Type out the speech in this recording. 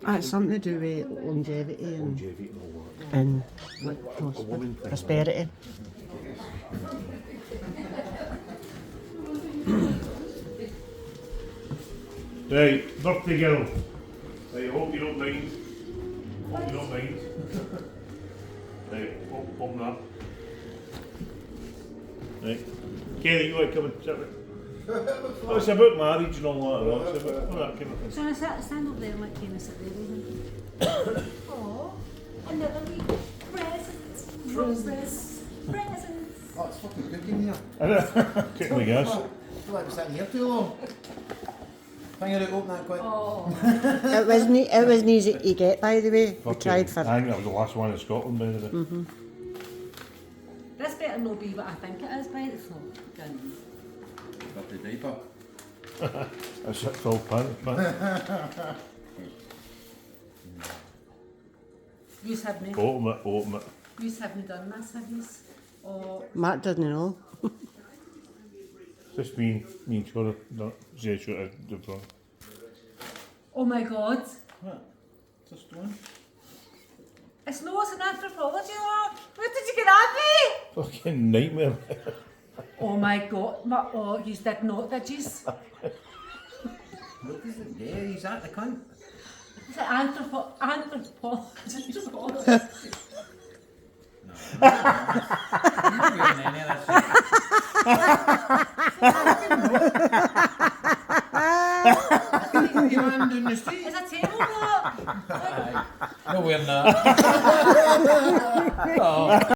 It's something to do with longevity Longevity and all that. and A woman thing. prosperity. Right, birthday girl. Right, I hope you don't mind. Hope you don't mind. Right, pop that. Right. Kelly, you want to come and sit with? Oh, it's about marriage and all that, right? It's about all that kind of thing. So I stand up there and let Kena sit there with him. Aww, another wee presents. Presents. Oh, it's fucking cooking here. Cooking with gas. I feel like we're sitting here too long. Finger out, open that quick. Oh. It wasn't easy to get, by the way. We tried for. I think that was the last one in Scotland, by the way. Mm-hmm. This better not be what I think it is, by the fucking. Birthday diaper. A full pants, man. Yous haven't. Open it. Yous haven't done this, have yous? Or Matt doesn't know. Just me and Shora, not say Shora, the wrong. oh my god. What? It's a stone. It's no, it's an anthropology lab. Where did you get that from? Fucking nightmare. Oh my god. Oh, yous did not, did yous? Look, he's there, he's at the cunt. Is it anthropology? No, I'm not wearing any of that shit. You man down the street? Is it table though? No, we're not.